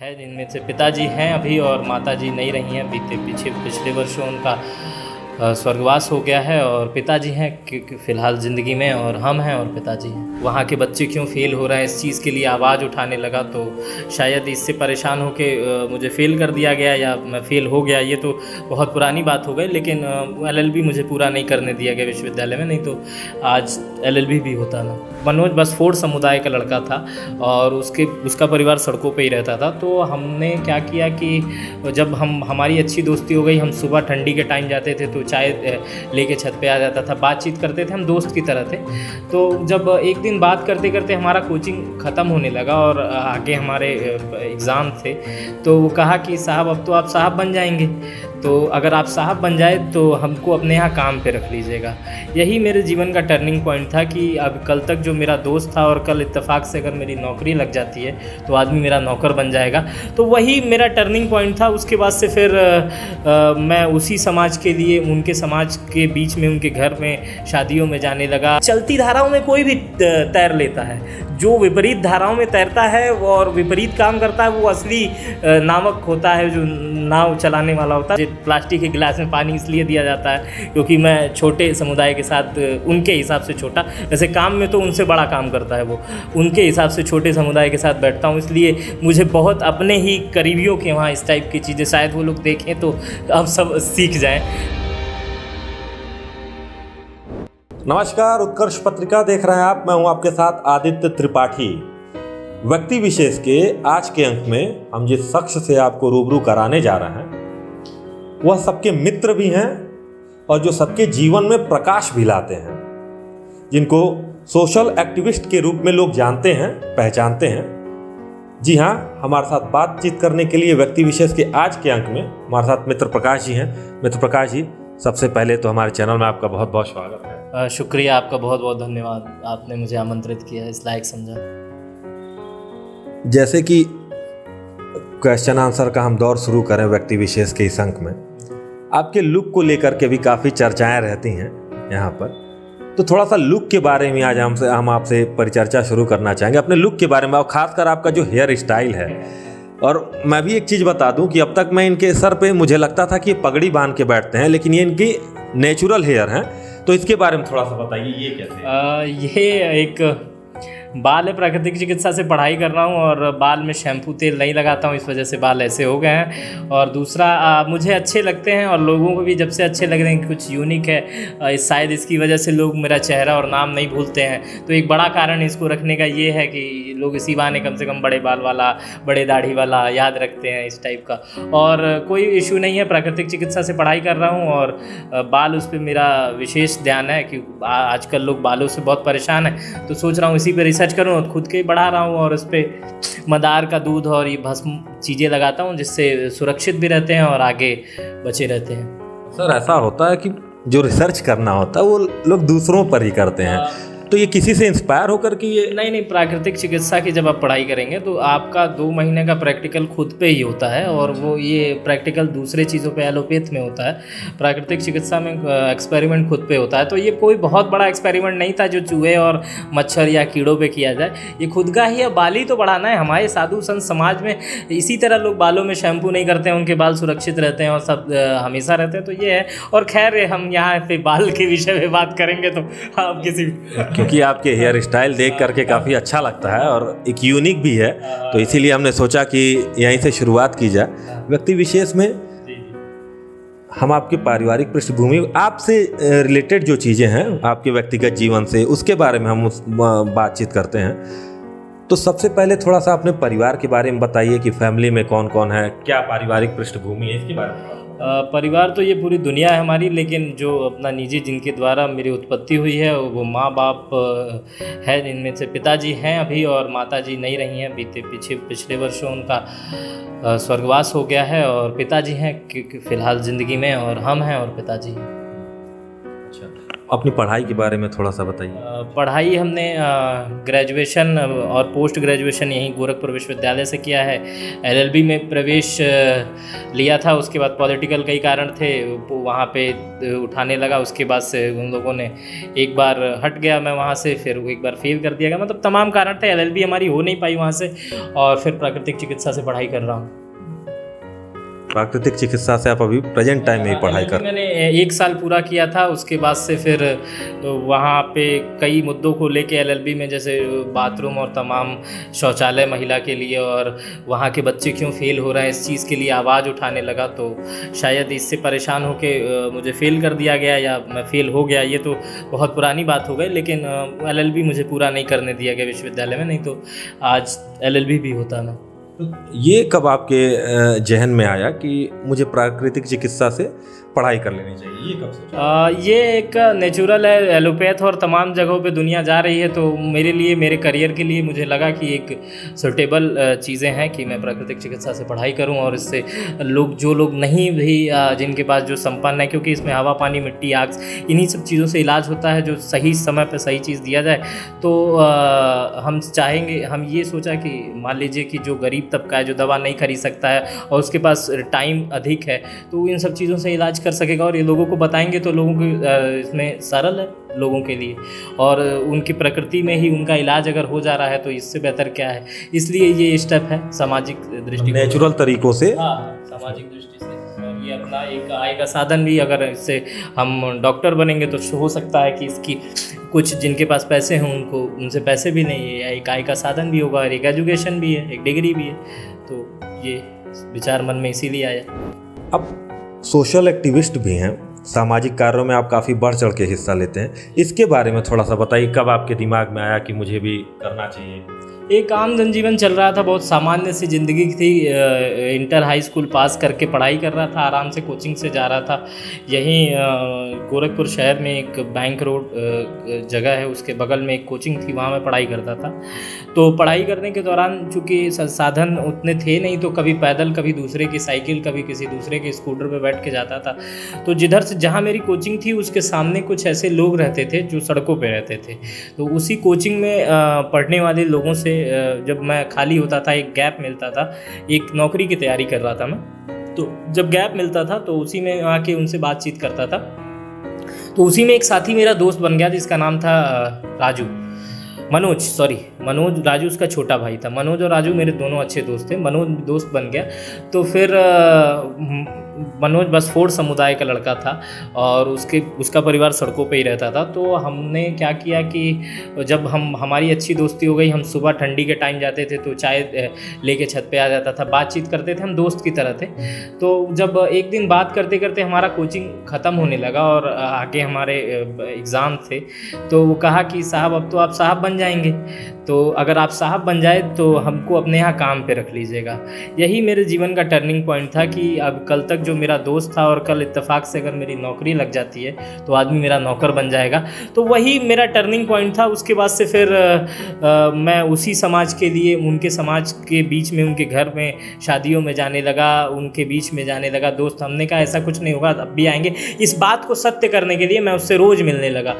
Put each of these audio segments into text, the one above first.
है, जिनमें से पिताजी हैं अभी और माताजी नहीं रही हैं। पिछले वर्षों उनका स्वर्गवास हो गया है और पिताजी हैं फ़िलहाल ज़िंदगी में, और हम हैं और पिताजी हैं। वहाँ के बच्चे क्यों फ़ेल हो रहे हैं, इस चीज़ के लिए आवाज़ उठाने लगा, तो शायद इससे परेशान होके मुझे फ़ेल कर दिया गया या मैं फ़ेल हो गया, ये तो बहुत पुरानी बात हो गई। लेकिन LLB मुझे पूरा नहीं करने दिया गया विश्वविद्यालय में, नहीं तो आज LLB भी होता ना। मनोज बसफोड़ समुदाय का लड़का था और उसका परिवार सड़कों पे ही रहता था। तो हमने क्या किया कि जब हमारी अच्छी दोस्ती हो गई, हम सुबह ठंडी के टाइम जाते थे तो चाय लेके छत पे आ जाता था, बातचीत करते थे, हम दोस्त की तरह थे। तो जब एक दिन बात करते करते हमारा कोचिंग ख़त्म होने लगा और आगे हमारे एग्ज़ाम थे, तो वो कहा कि साहब अब तो आप साहब बन जाएंगे, तो अगर आप साहब बन जाए तो हमको अपने यहाँ काम पे रख लीजिएगा। यही मेरे जीवन का टर्निंग पॉइंट था कि अब कल तक जो मेरा दोस्त था और कल इत्तेफाक से अगर मेरी नौकरी लग जाती है तो आदमी मेरा नौकर बन जाएगा। तो वही मेरा टर्निंग पॉइंट था। उसके बाद से फिर मैं उसी समाज के लिए, उनके समाज के बीच में, उनके घर में शादियों में जाने लगा। चलती धाराओं में कोई भी तैर लेता है, जो विपरीत धाराओं में तैरता है और विपरीत काम करता है वो असली नावक होता है, जो नाव चलाने वाला होता है। प्लास्टिक के गिलास में पानी इसलिए दिया जाता है क्योंकि मैं छोटे समुदाय के साथ, उनके हिसाब से छोटा, वैसे काम में तो उनसे बड़ा काम करता है वो, उनके हिसाब से छोटे समुदाय के साथ बैठता हूँ, इसलिए मुझे बहुत अपने ही करीबियों के वहाँ इस टाइप की चीज़ें शायद वो लोग देखें तो अब सब सीख जाएं। नमस्कार, उत्कर्ष पत्रिका देख रहे हैं आप। मैं हूं आपके साथ आदित्य त्रिपाठी। व्यक्ति विशेष के आज के अंक में हम जिस शख्स से आपको रूबरू कराने जा रहे हैं वह सबके मित्र भी हैं और जो सबके जीवन में प्रकाश भी लाते हैं, जिनको सोशल एक्टिविस्ट के रूप में लोग जानते हैं, पहचानते हैं। जी हाँ, हमारे साथ बातचीत करने के लिए व्यक्ति विशेष के आज के अंक में हमारे साथ मित्र प्रकाश जी हैं। मित्र प्रकाश जी, सबसे पहले तो हमारे चैनल में आपका बहुत बहुत स्वागत है। शुक्रिया, आपका बहुत बहुत धन्यवाद, आपने मुझे आमंत्रित किया, इस लायक समझा। जैसे कि क्वेश्चन आंसर का हम दौर शुरू करें व्यक्ति विशेष के इस अंक में, आपके लुक को लेकर के भी काफ़ी चर्चाएं रहती हैं यहाँ पर, तो थोड़ा सा लुक के बारे में आज हम आपसे परिचर्चा शुरू करना चाहेंगे, अपने लुक के बारे में, और खासकर आपका जो हेयर स्टाइल है। और मैं भी एक चीज़ बता दूं कि अब तक मैं इनके सर पे मुझे लगता था कि ये पगड़ी बांध के बैठते हैं, लेकिन ये इनकी नेचुरल हेयर हैं, तो इसके बारे में थोड़ा सा बताइए, ये कैसे? ये एक बाल है, प्राकृतिक चिकित्सा से पढ़ाई कर रहा हूँ और बाल में शैम्पू तेल नहीं लगाता हूँ, इस वजह से बाल ऐसे हो गए हैं। और दूसरा मुझे अच्छे लगते हैं और लोगों को भी जब से अच्छे लग रहे हैं कि कुछ यूनिक है, शायद इसकी वजह से लोग मेरा चेहरा और नाम नहीं भूलते हैं। तो एक बड़ा कारण इसको रखने का ये है कि लोग इसी बहाने कम से कम बड़े बाल वाला, बड़े दाढ़ी वाला याद रखते हैं, इस टाइप का। और कोई इशू नहीं है, प्राकृतिक चिकित्सा से पढ़ाई कर रहा हूँ और बाल, उस पर मेरा विशेष ध्यान है कि आजकल लोग बालों से बहुत परेशान हैं, तो सोच रहा हूँ इसी पर रिसर्च करूँ और खुद के बढ़ा रहा हूँ। और उस पर मदार का दूध और ये भस्म चीज़ें लगाता हूँ, जिससे सुरक्षित भी रहते हैं और आगे बचे रहते हैं। सर, ऐसा होता है कि जो रिसर्च करना होता है वो लोग दूसरों पर ही करते हैं, तो ये किसी से इंस्पायर होकर कि ये? नहीं, प्राकृतिक चिकित्सा की जब आप पढ़ाई करेंगे तो आपका 2 महीने का प्रैक्टिकल खुद पे ही होता है, और वो ये प्रैक्टिकल दूसरे चीज़ों पे एलोपैथ में होता है, प्राकृतिक चिकित्सा में एक्सपेरिमेंट खुद पे होता है। तो ये कोई बहुत बड़ा एक्सपेरिमेंट नहीं था जो चूहे और मच्छर या कीड़ों पे किया जाए, ये खुद का ही है। बाल ही तो बढ़ाना है। हमारे साधु संत समाज में इसी तरह लोग बालों में शैम्पू नहीं करते हैं, उनके बाल सुरक्षित रहते हैं और सब हमेशा रहते हैं, तो ये है। और खैर, हम यहाँ पे बाल के विषय में बात करेंगे तो आप किसी क्योंकि आपके हेयर स्टाइल देख करके काफ़ी अच्छा लगता है और एक यूनिक भी है, तो इसीलिए हमने सोचा कि यहीं से शुरुआत की जाए। व्यक्ति विशेष में हम आपके पारिवारिक पृष्ठभूमि, आपसे रिलेटेड जो चीज़ें हैं आपके व्यक्तिगत जीवन से, उसके बारे में हम बातचीत करते हैं। तो सबसे पहले थोड़ा सा अपने परिवार के बारे में बताइए कि फैमिली में कौन कौन है, क्या पारिवारिक पृष्ठभूमि है, इसके बारे में। परिवार तो ये पूरी दुनिया है हमारी, लेकिन जो अपना निजी, जिनके द्वारा मेरी उत्पत्ति हुई है, वो माँ बाप है, जिनमें से पिताजी हैं अभी और माताजी नहीं रही हैं। पिछले वर्षों उनका स्वर्गवास हो गया है और पिताजी हैं फ़िलहाल ज़िंदगी में, और हम हैं और पिताजी हैं। अच्छा, अपनी पढ़ाई के बारे में थोड़ा सा बताइए। पढ़ाई हमने ग्रेजुएशन और पोस्ट ग्रेजुएशन यहीं गोरखपुर विश्वविद्यालय से किया है। एलएलबी में प्रवेश लिया था, उसके बाद पॉलिटिकल कई कारण थे, वहाँ पे उठाने लगा। उसके बाद से उन लोगों ने एक बार हट गया मैं वहाँ से, फिर एक बार फेल कर दिया गया, मतलब तमाम कारण थे। एलएलबी हमारी हो नहीं पाई वहाँ से, और फिर प्राकृतिक चिकित्सा से पढ़ाई कर रहा हूँ। प्राकृतिक चिकित्सा से आप अभी प्रेजेंट टाइम में ही पढ़ाई कर? मैंने 1 साल पूरा किया था, उसके बाद से फिर वहाँ पे कई मुद्दों को लेके एलएलबी में, जैसे बाथरूम और तमाम शौचालय महिला के लिए, और वहाँ के बच्चे क्यों फेल हो रहे हैं, इस चीज़ के लिए आवाज़ उठाने लगा। तो शायद इससे परेशान होके मुझे फेल कर दिया गया, या मैं फेल हो गया, ये तो बहुत पुरानी बात हो गई। लेकिन एलएलबी मुझे पूरा नहीं करने दिया गया विश्वविद्यालय में, नहीं तो आज एलएलबी भी होता मैं। ये कब आपके जहन में आया कि मुझे प्राकृतिक चिकित्सा से पढ़ाई कर लेनी चाहिए, ये कब सोचा? ये एक नेचुरल है, एलोपैथ और तमाम जगहों पे दुनिया जा रही है, तो मेरे लिए, मेरे करियर के लिए मुझे लगा कि एक सूटेबल चीज़ें हैं कि मैं प्राकृतिक चिकित्सा से पढ़ाई करूं, और इससे जो लोग नहीं भी, जिनके पास जो संपन्न है, क्योंकि इसमें हवा, पानी, मिट्टी, आग, इन्हीं सब चीज़ों से इलाज होता है, जो सही समय पर सही चीज़ दिया जाए। तो हम चाहेंगे, हम ये सोचा कि मान लीजिए कि जो गरीब तबका है, जो दवा नहीं खरीद सकता है और उसके पास टाइम अधिक है, तो इन सब चीज़ों से इलाज कर सकेगा, और ये लोगों को बताएंगे तो लोगों को इसमें सरल है लोगों के लिए, और उनकी प्रकृति में ही उनका इलाज अगर हो जा रहा है तो इससे बेहतर क्या है। इसलिए ये स्टेप है सामाजिक दृष्टि, नेचुरल तरीकों से। हाँ, सामाजिक दृष्टि से, और ये अपना एक आय का साधन भी, अगर इससे हम डॉक्टर बनेंगे तो हो सकता है कि इसकी कुछ जिनके पास पैसे हैं उनको, उनसे पैसे भी नहीं है, एक आय का साधन भी होगा, और एक एजुकेशन भी है, एक डिग्री भी है। तो ये विचार मन में इसीलिए आया। अब सोशल एक्टिविस्ट भी हैं, सामाजिक कार्यों में आप काफ़ी बढ़ चढ़ के हिस्सा लेते हैं, इसके बारे में थोड़ा सा बताइए। कब आपके दिमाग में आया कि मुझे भी करना चाहिए? एक आम जनजीवन चल रहा था, बहुत सामान्य सी ज़िंदगी थी। इंटर हाई स्कूल पास करके पढ़ाई कर रहा था, आराम से कोचिंग से जा रहा था। यहीं गोरखपुर शहर में एक बैंक रोड जगह है, उसके बगल में एक कोचिंग थी, वहाँ मैं पढ़ाई करता था। तो पढ़ाई करने के दौरान चूँकि साधन उतने थे नहीं, तो कभी पैदल, कभी दूसरे की साइकिल, कभी किसी दूसरे के स्कूटर पर बैठ के जाता था। तो जिधर से जहाँ मेरी कोचिंग थी उसके सामने कुछ ऐसे लोग रहते थे जो सड़कों पर रहते थे। तो उसी कोचिंग में पढ़ने वाले लोगों से जब मैं खाली होता था, एक गैप मिलता था, एक नौकरी की तैयारी कर रहा था मैं, तो जब गैप मिलता था तो उसी में आके उनसे बातचीत करता था। तो उसी में एक साथी मेरा दोस्त बन गया जिसका नाम था मनोज। राजू उसका छोटा भाई था। मनोज और राजू मेरे दोनों अच्छे दोस्त थे। मनोज दोस्त बन गया, तो फिर मनोज बसफोड़ समुदाय का लड़का था और उसका परिवार सड़कों पे ही रहता था। तो हमने क्या किया कि जब हमारी अच्छी दोस्ती हो गई, हम सुबह ठंडी के टाइम जाते थे तो चाय लेके छत पे आ जाता था, बातचीत करते थे, हम दोस्त की तरह थे। तो जब एक दिन बात करते करते हमारा कोचिंग ख़त्म होने लगा और आगे हमारे एग्ज़ाम थे, तो वो कहा कि साहब अब तो आप साहब बन जाएंगे, तो अगर आप साहब बन जाए तो हमको अपने यहाँ काम पे रख लीजिएगा। यही मेरे जीवन का टर्निंग पॉइंट था कि अब कल तक जो मेरा दोस्त था और कल इत्तेफाक से अगर मेरी नौकरी लग जाती है तो आदमी मेरा नौकर बन जाएगा। तो वही मेरा टर्निंग पॉइंट था। उसके बाद से फिर मैं उसी समाज के लिए, उनके समाज के बीच में, उनके घर में शादियों में जाने लगा, उनके बीच में जाने लगा। दोस्त हमने कहा ऐसा कुछ नहीं होगा, अब भी आएंगे। इस बात को सत्य करने के लिए मैं उससे रोज़ मिलने लगा,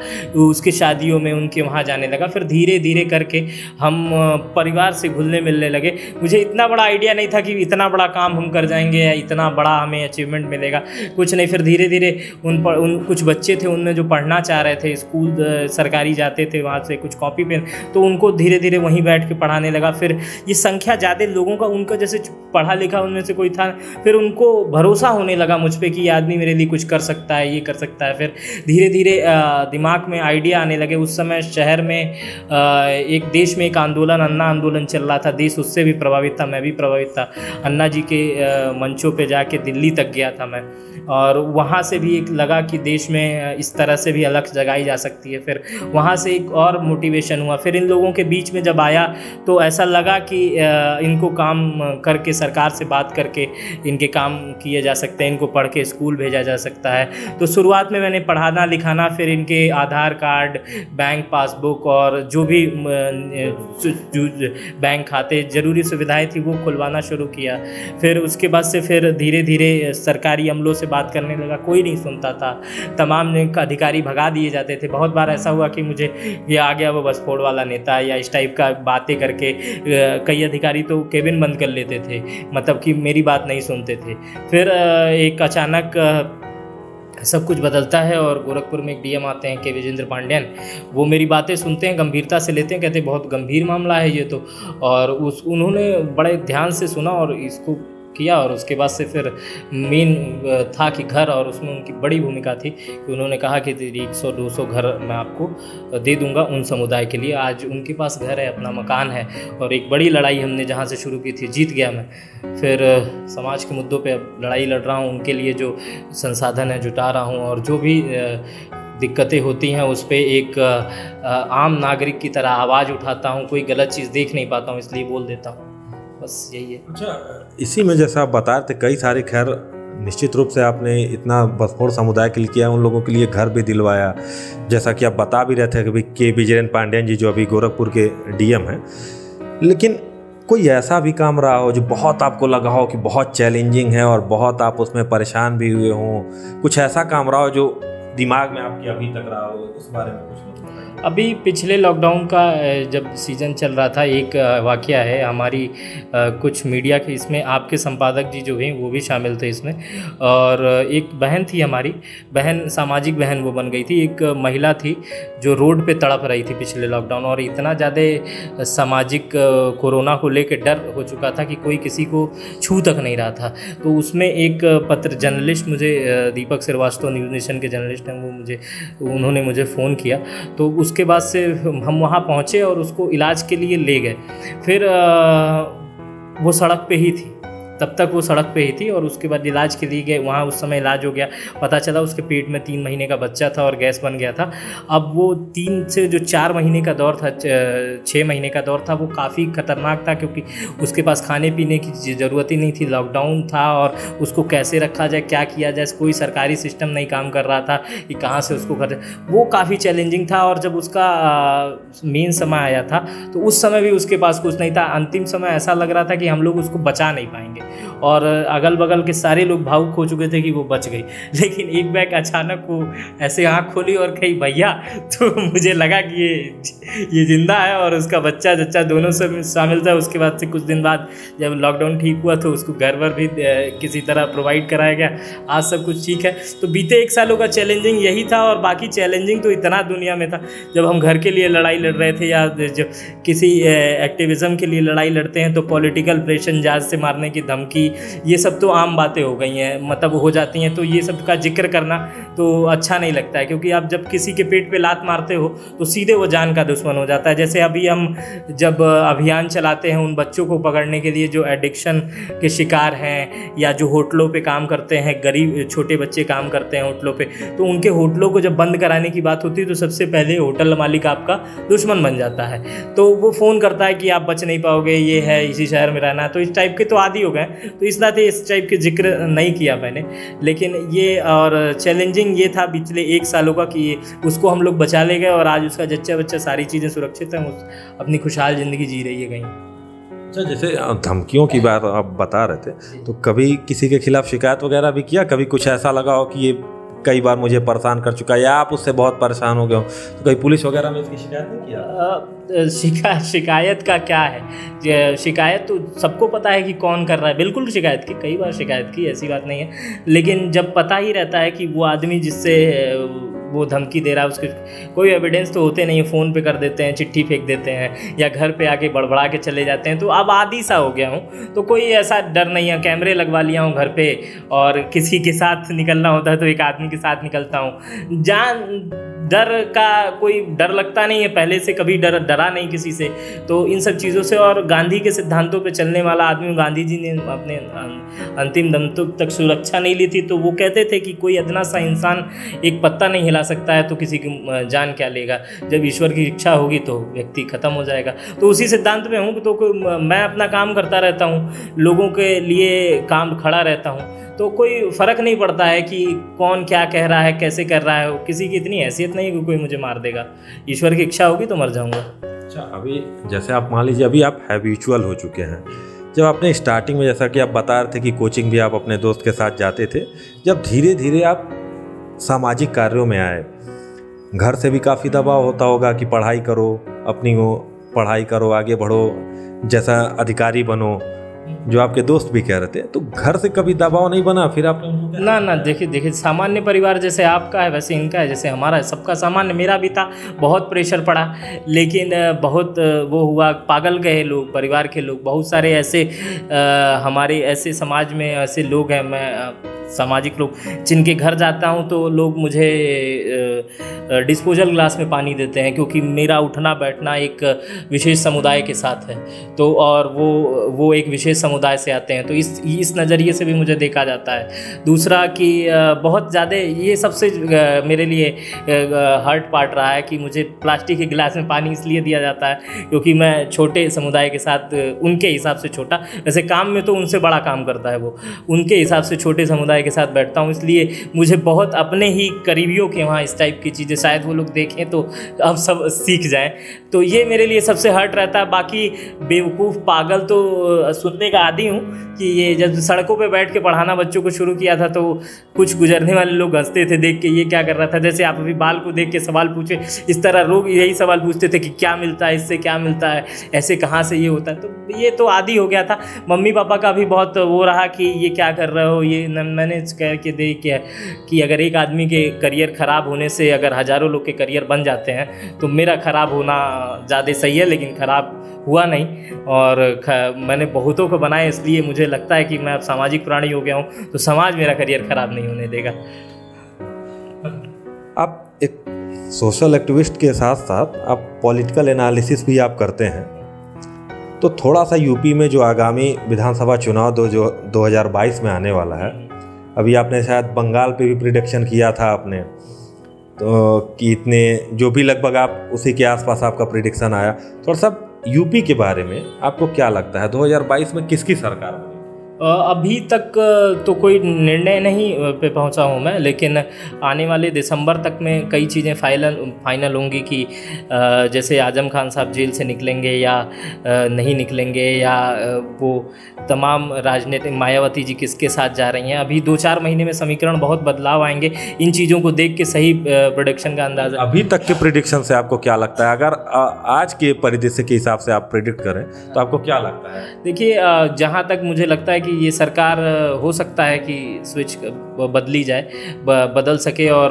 उसके शादियों में उनके वहाँ जाने लगा। फिर धीरे धीरे करके हम परिवार से घुलने मिलने लगे। मुझे इतना बड़ा आइडिया नहीं था कि इतना बड़ा काम हम कर जाएंगे या इतना बड़ा हमें अचीवमेंट मिलेगा, कुछ नहीं। फिर धीरे धीरे उन कुछ बच्चे थे उनमें जो पढ़ना चाह रहे थे, स्कूल सरकारी जाते थे, वहाँ से कुछ कॉपी पेन, तो उनको धीरे धीरे वहीं बैठ के पढ़ाने लगा। फिर ये संख्या ज़्यादा लोगों का, उनका जैसे पढ़ा लिखा उनमें से कोई था, फिर उनको भरोसा होने लगा मुझ पर कि ये आदमी मेरे लिए कुछ कर सकता है, ये कर सकता है। फिर धीरे धीरे दिमाग में आइडिया आने लगे। उस समय शहर में एक देश में एक आंदोलन, अन्ना आंदोलन चल रहा था। देश उससे भी प्रभावित था, मैं भी प्रभावित था। अन्ना जी के मंचों पे जाके दिल्ली तक गया था मैं, और वहाँ से भी एक लगा कि देश में इस तरह से भी अलग जगाई जा सकती है। फिर वहाँ से एक और मोटिवेशन हुआ। फिर इन लोगों के बीच में जब आया तो ऐसा लगा कि इनको काम करके, सरकार से बात करके इनके काम किए जा सकते हैं, इनको पढ़ के स्कूल भेजा जा सकता है। तो शुरुआत में मैंने पढ़ाना लिखाना, फिर इनके आधार कार्ड, बैंक पासबुक और जो भी बैंक खाते, ज़रूरी सुविधाएं थी वो खुलवाना शुरू किया। फिर उसके बाद से फिर धीरे धीरे सरकारी अमलों से बात करने लगा, कोई नहीं सुनता था, तमाम अधिकारी भगा दिए जाते थे। बहुत बार ऐसा हुआ कि मुझे ये आ गया वो बस फोड़ वाला नेता या इस टाइप का बातें करके कई अधिकारी तो केबिन बंद कर लेते थे, मतलब कि मेरी बात नहीं सुनते थे। फिर एक अचानक सब कुछ बदलता है और गोरखपुर में एक डीएम आते हैं के विजेंद्र पांडेयन। वो मेरी बातें सुनते हैं, गंभीरता से लेते हैं, कहते हैं बहुत गंभीर मामला है ये तो, और उन्होंने बड़े ध्यान से सुना और इसको किया। और उसके बाद से फिर मेन था कि घर, और उसमें उनकी बड़ी भूमिका थी कि उन्होंने कहा कि 100-200 घर मैं आपको दे दूंगा उन समुदाय के लिए। आज उनके पास घर है, अपना मकान है, और एक बड़ी लड़ाई हमने जहाँ से शुरू की थी जीत गया मैं। फिर समाज के मुद्दों पे अब लड़ाई लड़ रहा हूँ, उनके लिए जो संसाधन है जुटा रहा हूँ, और जो भी दिक्कतें होती हैं उस पर एक आम नागरिक की तरह आवाज़ उठाता हूँ। कोई गलत चीज़ देख नहीं पाता हूँ इसलिए बोल देता हूँ, बस यही है। अच्छा, इसी में जैसा आप बता रहे थे कई सारे, खैर निश्चित रूप से आपने इतना बसपोड़ समुदाय के लिए किया, उन लोगों के लिए घर भी दिलवाया, जैसा कि आप बता भी रहे थे कि के विजेंद्र पांडेयन जी जो अभी गोरखपुर के डीएम हैं। लेकिन कोई ऐसा भी काम रहा हो जो बहुत आपको लगा हो कि बहुत चैलेंजिंग है और बहुत आप उसमें परेशान भी हुए हों, कुछ ऐसा काम रहा हो जो दिमाग में आपके अभी तक रहा हो, उस बारे में कुछ बताइए। अभी पिछले लॉकडाउन का जब सीज़न चल रहा था, एक वाक़या है हमारी कुछ मीडिया के, इसमें आपके संपादक जी जो हैं वो भी शामिल थे इसमें, और एक बहन थी हमारी बहन, सामाजिक बहन वो बन गई थी। एक महिला थी जो रोड पे तड़प रही थी पिछले लॉकडाउन, और इतना ज़्यादा सामाजिक कोरोना को लेकर डर हो चुका था कि कोई किसी को छू तक नहीं रहा था। तो उसमें एक पत्र जर्नलिस्ट मुझे, दीपक श्रीवास्तव न्यूज़ नेशन के जर्नलिस्ट हैं, उन्होंने मुझे फ़ोन किया। तो उसके बाद से हम वहाँ पहुँचे और उसको इलाज के लिए ले गए। फिर वो सड़क पे ही थी, तब तक वो सड़क पे ही थी, और उसके बाद इलाज के लिए गए वहाँ। उस समय इलाज हो गया, पता चला उसके पेट में 3 महीने का बच्चा था और गैस बन गया था। अब वो 3 से जो 4 महीने का दौर था, 6 महीने का दौर था, वो काफ़ी ख़तरनाक था, क्योंकि उसके पास खाने पीने की ज़रूरत ही नहीं थी, लॉकडाउन था, और उसको कैसे रखा जाए, क्या किया जाए, कोई सरकारी सिस्टम नहीं काम कर रहा था कि कहाँ से उसको कर, वो काफ़ी चैलेंजिंग था। और जब उसका मेन समय आया था तो उस समय भी उसके पास कुछ नहीं था। अंतिम समय ऐसा लग रहा था कि हम लोग उसको बचा नहीं पाएंगे, और अगल बगल के सारे लोग भावुक हो चुके थे कि वो बच गई। लेकिन एक बैग अचानक वो ऐसे आँख खोली और कही भैया, तो मुझे लगा कि ये जिंदा है और उसका बच्चा जच्चा दोनों से शामिल था। उसके बाद से कुछ दिन बाद जब लॉकडाउन ठीक हुआ तो उसको घर पर भी किसी तरह प्रोवाइड कराया गया। आज सब कुछ ठीक है। तो बीते 1 सालों का चैलेंजिंग यही था, और बाकी चैलेंजिंग तो इतना दुनिया में था। जब हम घर के लिए लड़ाई लड़ रहे थे, या जब किसी एक्टिविज़म के लिए लड़ाई लड़ते हैं, तो पॉलिटिकल प्रेशर, जहाज से मारने की धमकी, ये सब तो आम बातें हो गई हैं, मतलब हो जाती हैं। तो ये सब का जिक्र करना तो अच्छा नहीं लगता है, क्योंकि आप जब किसी के पेट पे लात मारते हो तो सीधे वो जान का दुश्मन हो जाता है। जैसे अभी हम जब अभियान चलाते हैं उन बच्चों को पकड़ने के लिए जो एडिक्शन के शिकार हैं, या जो होटलों पे काम करते हैं, गरीब छोटे बच्चे काम करते हैं होटलों पे, तो उनके होटलों को जब बंद कराने की बात होती है तो सबसे पहले होटल मालिक आपका दुश्मन बन जाता है। तो वो फ़ोन करता है कि आप बच नहीं पाओगे, ये है, इसी शहर में रहना है। तो इस टाइप के तो आदी हो गए, तो इस नाते इस टाइप के जिक्र नहीं किया मैंने। लेकिन ये और चैलेंजिंग ये था पिछले 1 सालों का कि उसको हम लोग बचा ले गए, और आज उसका जच्चा बच्चा सारी चीज़ें सुरक्षित हैं, अपनी खुशहाल ज़िंदगी जी रही है कहीं। अच्छा, जैसे धमकियों की बात आप बता रहे थे, तो कभी किसी के खिलाफ शिकायत वगैरह भी किया? कभी कुछ ऐसा लगा हो कि ये कई बार मुझे परेशान कर चुका है, या आप उससे बहुत परेशान हो गए हो, तो कहीं पुलिस वगैरह में इसकी शिकायत नहीं किया? शिकायत का क्या है, शिकायत तो सबको पता है कि कौन कर रहा है। बिल्कुल शिकायत की, कई बार शिकायत की, ऐसी बात नहीं है। लेकिन जब पता ही रहता है कि वो आदमी जिससे वो धमकी दे रहा है उसके कोई एविडेंस तो होते नहीं है, फ़ोन पे कर देते हैं, चिट्ठी फेंक देते हैं, या घर पे आके बड़बड़ा के चले जाते हैं। तो अब आदी सा हो गया हूँ, तो कोई ऐसा डर नहीं है। कैमरे लगवा लिया हूँ घर पे, और किसी के साथ निकलना होता है तो एक आदमी के साथ निकलता हूँ। डर का कोई डर लगता नहीं है, पहले से कभी डरा नहीं किसी से। तो इन सब चीज़ों से, और गांधी के सिद्धांतों पे चलने वाला आदमी, गांधी जी ने अपने अंतिम दम तक सुरक्षा नहीं ली थी, तो वो कहते थे कि कोई अदना सा इंसान एक पत्ता नहीं हिला सकता है, तो किसी की जान क्या लेगा। जब ईश्वर की इच्छा होगी तो व्यक्ति ख़त्म हो जाएगा। तो उसी सिद्धांत में हूँ। तो मैं अपना काम करता रहता हूँ, लोगों के लिए काम खड़ा रहता हूँ, तो कोई फ़र्क नहीं पड़ता है कि कौन क्या कह रहा है, कैसे कर रहा है। किसी की इतनी हैसियत नहीं कि कोई मुझे मार देगा। ईश्वर की इच्छा होगी तो मर जाऊंगा। अच्छा, अभी जैसे आप मान लीजिए अभी आप हैबिचुअल हो चुके हैं, जब आपने स्टार्टिंग में, जैसा कि आप बता रहे थे कि कोचिंग भी आप अपने दोस्त के साथ जाते थे, जब धीरे धीरे आप सामाजिक कार्यों में आए, घर से भी काफ़ी दबाव होता होगा कि पढ़ाई करो, अपनी वो पढ़ाई करो, आगे बढ़ो, जैसा अधिकारी बनो, जो आपके दोस्त भी कह रहे थे, तो घर से कभी दबाव नहीं बना फिर आप? ना देखिए सामान्य परिवार जैसे आपका है वैसे इनका है, जैसे हमारा है, सबका सामान्य, मेरा भी था, बहुत प्रेशर पड़ा, लेकिन बहुत वो हुआ, पागल गए लोग, परिवार के लोग, बहुत सारे ऐसे हमारे ऐसे समाज में ऐसे लोग हैं, मैं सामाजिक लोग जिनके घर जाता हूं तो लोग मुझे डिस्पोजल ग्लास में पानी देते हैं, क्योंकि मेरा उठना बैठना एक विशेष समुदाय के साथ है, तो और वो एक विशेष समुदाय से आते हैं, तो इस नज़रिए से भी मुझे देखा जाता है। दूसरा कि बहुत ज़्यादा ये सबसे मेरे लिए हर्ट पार्ट रहा है कि मुझे प्लास्टिक के गिलास में पानी इसलिए दिया जाता है क्योंकि मैं छोटे समुदाय के साथ, उनके हिसाब से छोटा, वैसे काम में तो उनसे बड़ा काम करता है वो, उनके हिसाब से छोटे समुदाय के साथ बैठता हूँ, इसलिए मुझे बहुत अपने ही करीबियों के वहाँ इस टाइप की चीज़ें, शायद वो लोग देखें तो अब सब सीख जाएं, तो ये मेरे लिए सबसे हर्ट रहता है। बाकी बेवकूफ़ पागल तो सुनने का आदी हूँ कि ये जब सड़कों पे बैठ के पढ़ाना बच्चों को शुरू किया था तो कुछ गुजरने वाले लोग हंसते थे देख के, ये क्या कर रहा था, जैसे आप अभी बाल को देख के सवाल पूछे, इस तरह लोग यही सवाल पूछते थे कि क्या मिलता है, इससे क्या मिलता है, ऐसे कहाँ से ये होता है, तो ये तो आदी हो गया था। मम्मी पापा का भी बहुत वो रहा कि ये क्या कर रहे हो, ये मैंने कह के देख किया कि अगर एक आदमी के करियर ख़राब होने से अगर हज़ारों लोग के करियर बन जाते हैं तो मेरा ख़राब होना ज़्यादा सही है, लेकिन ख़राब हुआ नहीं, और मैंने बहुतों को बनाया, इसलिए मुझे लगता है कि मैं अब सामाजिक प्राणी हो गया हूँ, तो समाज मेरा करियर ख़राब नहीं होने देगा। आप एक सोशल एक्टिविस्ट के साथ साथ आप पॉलिटिकल एनालिसिस भी आप करते हैं, तो थोड़ा सा यूपी में जो आगामी विधानसभा चुनाव 2022 में आने वाला है, अभी आपने शायद बंगाल पे भी प्रिडिक्शन किया था आपने, तो कि इतने जो भी लगभग आप उसी के आसपास आपका प्रिडिक्शन आया, थोड़ा सा यूपी के बारे में आपको क्या लगता है 2022 में किसकी सरकार बनेगी? अभी तक तो कोई निर्णय नहीं पे पहुंचा हूं मैं, लेकिन आने वाले दिसंबर तक में कई चीज़ें फाइनल होंगी कि जैसे आजम खान साहब जेल से निकलेंगे या नहीं निकलेंगे, या वो तमाम राजनीतिक, मायावती जी किसके साथ जा रही हैं, अभी 2-4 महीने में समीकरण बहुत बदलाव आएंगे, इन चीज़ों को देख के सही प्रोडिक्शन का अंदाज़ा। अभी तक के प्रिडिक्शन से आपको क्या लगता है, अगर आज के परिदृश्य के हिसाब से आप प्रिडिक्ट करें तो आपको क्या लगता है? देखिए जहाँ तक मुझे लगता है कि ये सरकार हो सकता है कि स्विच बदली जाए, बदल सके और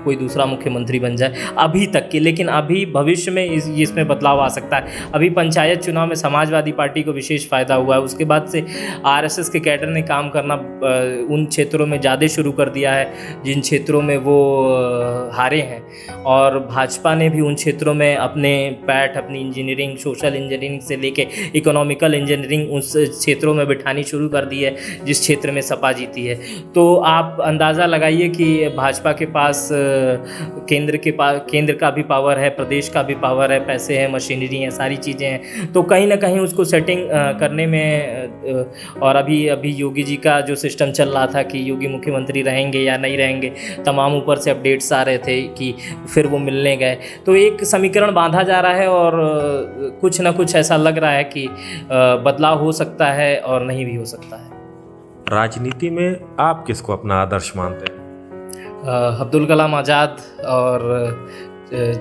कोई दूसरा मुख्यमंत्री बन जाए अभी तक के, लेकिन अभी भविष्य में इसमें बदलाव आ सकता है। अभी पंचायत चुनाव में समाजवादी पार्टी को विशेष फ़ायदा हुआ है, उसके बाद से आरएसएस के कैडर ने काम करना उन क्षेत्रों में ज़्यादा शुरू कर दिया है जिन क्षेत्रों में वो हारे हैं, और भाजपा ने भी उन क्षेत्रों में अपने पैठ, अपनी इंजीनियरिंग, सोशल इंजीनियरिंग से लेके इकोनॉमिकल इंजीनियरिंग उस क्षेत्रों में बिठानी शुरू कर दी है जिस क्षेत्र में सपा जीती है। तो आप अंदाज़ा लगाइए कि भाजपा के पास केंद्र का भी पावर है, प्रदेश का भी पावर है, पैसे हैं, मशीनरी है, सारी चीज़ें हैं, तो कहीं ना कहीं उसको सेटिंग करने में, और अभी योगी जी का जो सिस्टम चल रहा था कि योगी मुख्यमंत्री रहेंगे या नहीं रहेंगे, तमाम ऊपर से अपडेट्स आ रहे थे कि फिर वो मिलने गए, तो एक समीकरण बांधा जा रहा है और कुछ ना कुछ ऐसा लग रहा है कि बदलाव हो सकता है और नहीं भी हो सकता है। राजनीति में आप किसको अपना आदर्श मानते हैं? अब्दुल कलाम आज़ाद और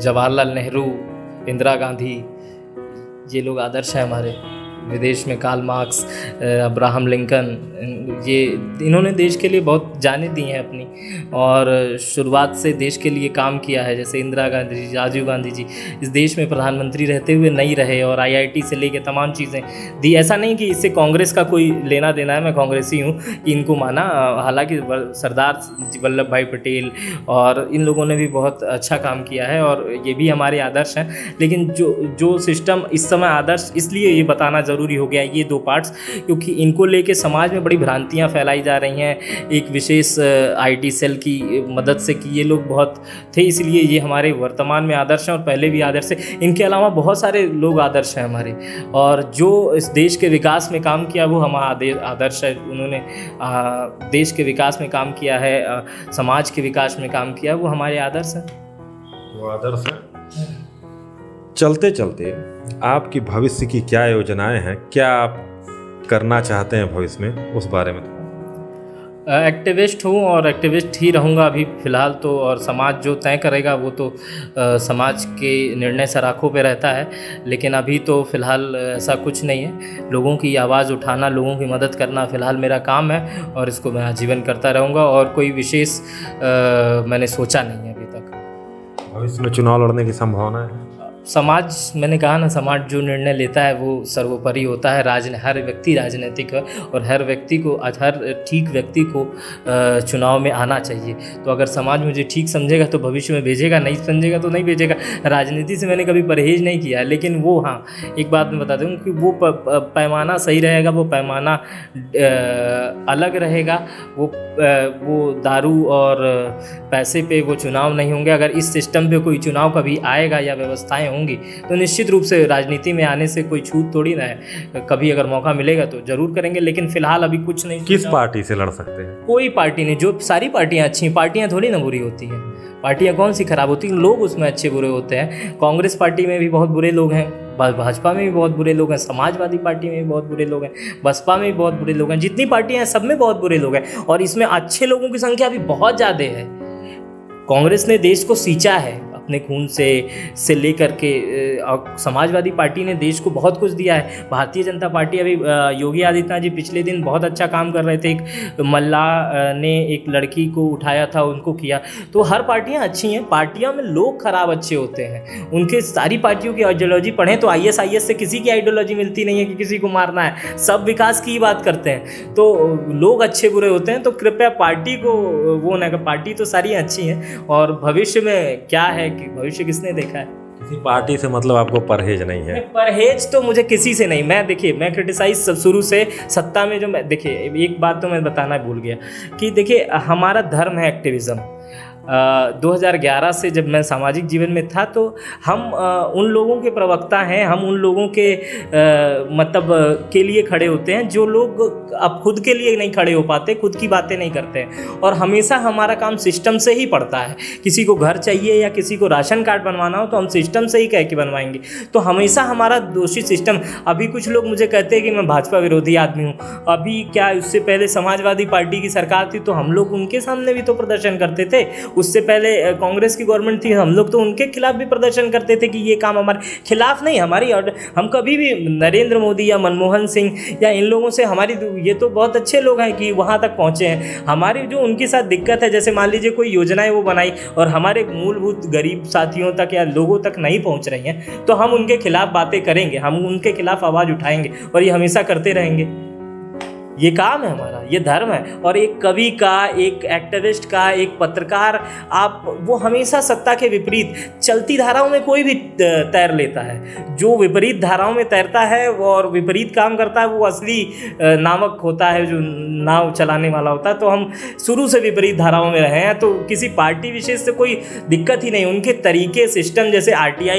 जवाहरलाल नेहरू, इंदिरा गांधी, ये लोग आदर्श हैं हमारे। विदेश में कार्ल मार्क्स, अब्राहम लिंकन, ये इन्होंने देश के लिए बहुत जानें दी हैं अपनी, और शुरुआत से देश के लिए काम किया है। जैसे इंदिरा गांधी जी, राजीव गांधी जी इस देश में प्रधानमंत्री रहते हुए नहीं रहे और आईआईटी से लेके तमाम चीज़ें दी। ऐसा नहीं कि इससे कांग्रेस का कोई लेना देना है, मैं कांग्रेसी हूँ, इनको माना, हालांकि सरदार वल्लभ भाई पटेल और इन लोगों ने भी बहुत अच्छा काम किया है और ये भी हमारे आदर्श हैं। लेकिन जो सिस्टम इस समय आदर्श इसलिए ये बताना ज़रूरी हो गया ये 2 पार्ट्स, क्योंकि इनको लेके समाज में बड़ी भ्रांतियां फैलाई जा रही हैं एक विशेष आईटी सेल की मदद से कि ये लोग बहुत थे, इसलिए ये हमारे वर्तमान में आदर्श हैं और पहले भी आदर्श है। इनके अलावा बहुत सारे लोग आदर्श हैं हमारे, और जो इस देश के विकास में काम किया वो हमारा आदर्श है। उन्होंने देश के विकास में काम किया है, समाज के विकास में काम किया, वो हमारे आदर्श हैं। वो आदर्श है। चलते चलते आपकी भविष्य की क्या योजनाएं हैं, क्या आप करना चाहते हैं भविष्य में, उस बारे में? एक्टिविस्ट हूँ और एक्टिविस्ट ही रहूँगा अभी फ़िलहाल तो। और समाज जो तय करेगा वो तो समाज के निर्णय सराखों पे रहता है, लेकिन अभी तो फ़िलहाल ऐसा कुछ नहीं है। लोगों की आवाज़ उठाना, लोगों की मदद करना फ़िलहाल मेरा काम है और इसको मैं आजीवन करता रहूँगा। और कोई विशेष मैंने सोचा नहीं है अभी तक। भविष्य में चुनाव लड़ने की संभावना है? समाज, मैंने कहा ना, समाज जो निर्णय लेता है वो सर्वोपरि होता है। हर व्यक्ति राजनीतिक है और हर ठीक व्यक्ति को चुनाव में आना चाहिए। तो अगर समाज मुझे ठीक समझेगा तो भविष्य में भेजेगा, नहीं समझेगा तो नहीं भेजेगा। राजनीति से मैंने कभी परहेज नहीं किया है, लेकिन वो हाँ, एक बात मैं बता दूँ कि वो पैमाना सही रहेगा, वो पैमाना अलग रहेगा। वो दारू और पैसे पे वो चुनाव नहीं होंगे। अगर इस सिस्टम पे कोई चुनाव कभी आएगा या व्यवस्थाएं होंगी तो निश्चित रूप से राजनीति में आने से कोई छूट थोड़ी ना है। कभी अगर मौका मिलेगा तो जरूर करेंगे, लेकिन फिलहाल अभी कुछ नहीं। किस पार्टी से लड़ सकते हैं? कोई पार्टी नहीं। जो सारी पार्टियां अच्छी, पार्टियां थोड़ी ना बुरी होती हैं। पार्टियां कौन सी खराब होती हैं? लोग उसमें अच्छे बुरे होते हैं। कांग्रेस पार्टी में भी बहुत बुरे लोग हैं, भाजपा में भी बहुत बुरे लोग हैं, समाजवादी पार्टी में भी बहुत बुरे लोग हैं, बसपा में भी बहुत बुरे लोग हैं। जितनी पार्टियां हैं सब में बहुत बुरे लोग हैं और इसमें अच्छे लोगों की संख्या भी बहुत ज़्यादा है। कांग्रेस ने देश को सींचा है अपने खून से लेकर के, और समाजवादी पार्टी ने देश को बहुत कुछ दिया है। भारतीय जनता पार्टी, अभी योगी आदित्यनाथ जी पिछले दिन बहुत अच्छा काम कर रहे थे। एक मल्ला ने एक लड़की को उठाया था, उनको किया। तो हर पार्टियां अच्छी हैं। पार्टियों में लोग खराब अच्छे होते हैं। उनके सारी पार्टियों की आइडियोलॉजी पढ़ें तो IS से किसी की आइडियोलॉजी मिलती नहीं है कि किसी को मारना है। सब विकास की ही बात करते हैं। तो लोग अच्छे बुरे होते हैं। तो कृपया पार्टी को वो ना, पार्टी तो सारी अच्छी हैं। और भविष्य में क्या है कि भविष्य किसने देखा है? किसी पार्टी से मतलब आपको परहेज नहीं है? परहेज तो मुझे किसी से नहीं। मैं देखिए, मैं क्रिटिसाइज शुरू से सत्ता में जो मैं, देखिए एक बात तो मैं बताना भूल गया कि देखिए हमारा धर्म है एक्टिविज़म। 2011 से जब मैं सामाजिक जीवन में था तो हम उन लोगों के प्रवक्ता हैं, हम उन लोगों के मतलब के लिए खड़े होते हैं जो लोग अब खुद के लिए नहीं खड़े हो पाते, खुद की बातें नहीं करते हैं। और हमेशा हमारा काम सिस्टम से ही पड़ता है। किसी को घर चाहिए या किसी को राशन कार्ड बनवाना हो तो हम सिस्टम से ही कह के बनवाएंगे। तो हमेशा हमारा दोषी सिस्टम। अभी कुछ लोग मुझे कहते हैं कि मैं भाजपा विरोधी आदमी हूँ। अभी क्या, उससे पहले समाजवादी पार्टी की सरकार थी तो हम लोग उनके सामने भी तो प्रदर्शन करते थे। उससे पहले कांग्रेस की गवर्नमेंट थी, हम लोग तो उनके खिलाफ भी प्रदर्शन करते थे कि ये काम हमारे खिलाफ नहीं, हमारी। और हम कभी भी नरेंद्र मोदी या मनमोहन सिंह या इन लोगों से हमारी, ये तो बहुत अच्छे लोग हैं कि वहाँ तक पहुँचे हैं। हमारी जो उनके साथ दिक्कत है, जैसे मान लीजिए कोई योजनाएं वो बनाई और हमारे मूलभूत गरीब साथियों तक या लोगों तक नहीं पहुँच रही हैं, तो हम उनके खिलाफ बातें करेंगे, हम उनके खिलाफ आवाज़ उठाएंगे और ये हमेशा करते रहेंगे। ये काम है हमारा, ये धर्म है। और एक कवि का, एक एक्टिविस्ट का, एक पत्रकार, आप वो हमेशा सत्ता के विपरीत चलती धाराओं में कोई भी तैर लेता है। जो विपरीत धाराओं में तैरता है और विपरीत काम करता है वो असली नावक होता है, जो नाव चलाने वाला होता है। तो हम शुरू से विपरीत धाराओं में रहे हैं, तो किसी पार्टी विशेष से कोई दिक्कत ही नहीं। उनके तरीके, सिस्टम, जैसे RTI,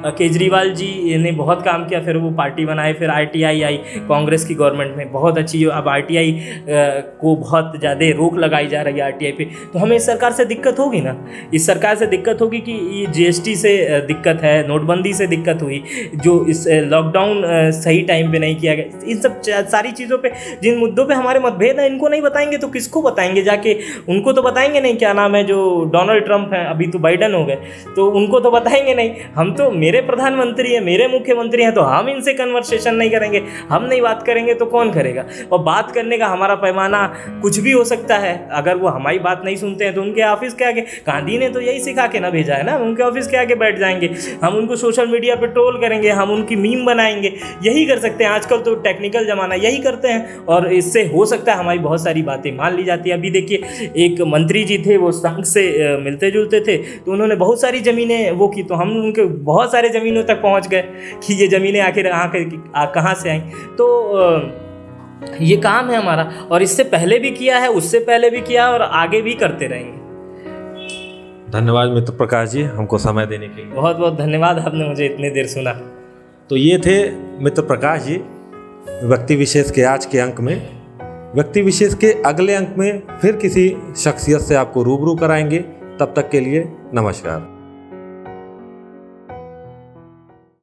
केजरीवाल जी ने बहुत काम किया, फिर वो पार्टी बनाए, फिर RTI आई कांग्रेस की गवर्नमेंट में, बहुत अच्छी। अब RTI को बहुत ज़्यादा रोक लगाई जा रही है RTI पे, तो हमें इस सरकार से दिक्कत होगी ना। इस सरकार से दिक्कत होगी कि ये GST से दिक्कत है, नोटबंदी से दिक्कत हुई, जो इस लॉकडाउन सही टाइम पे नहीं किया गया। इन सब सारी चीज़ों पे, जिन मुद्दों पे हमारे मतभेद हैं, इनको नहीं बताएंगे तो किसको बताएंगे जाके? उनको तो बताएंगे नहीं। क्या नाम है, जो डोनाल्ड ट्रंप हैं, अभी तो बाइडन हो गए, तो उनको तो बताएंगे नहीं। हम तो, मेरे प्रधानमंत्री हैं, मेरे मुख्यमंत्री हैं, तो हम इनसे कन्वर्सेशन नहीं करेंगे, हम नहीं बात करेंगे तो कौन करेगा? और बात करने का हमारा पैमाना कुछ भी हो सकता है। अगर वो हमारी बात नहीं सुनते हैं तो उनके ऑफिस के आगे, गांधी ने तो यही सिखा के ना भेजा है ना, उनके ऑफिस के आगे बैठ जाएंगे, हम उनको सोशल मीडिया पे ट्रोल करेंगे, हम उनकी मीम बनाएंगे। यही कर सकते हैं। आजकल तो टेक्निकल ज़माना, यही करते हैं और इससे हो सकता है हमारी बहुत सारी बातें मान ली जाती है। अभी देखिए, एक मंत्री जी थे, वो संघ से मिलते जुलते थे, तो उन्होंने बहुत सारी ज़मीनें वो की, तो हम उनके बहुत सारे ज़मीनों तक पहुँच गए कि ये ज़मीनें आखिर कहाँ से आई। तो ये काम है हमारा, और इससे पहले भी किया है, उससे पहले भी किया और आगे भी करते रहेंगे। धन्यवाद मित्र प्रकाश जी, हमको समय देने के लिए। बहुत बहुत धन्यवाद, आपने मुझे इतनी देर सुना। तो ये थे मित्र प्रकाश जी, व्यक्ति विशेष के आज के अंक में। व्यक्ति विशेष के अगले अंक में फिर किसी शख्सियत से आपको रूबरू कराएंगे। तब तक के लिए नमस्कार।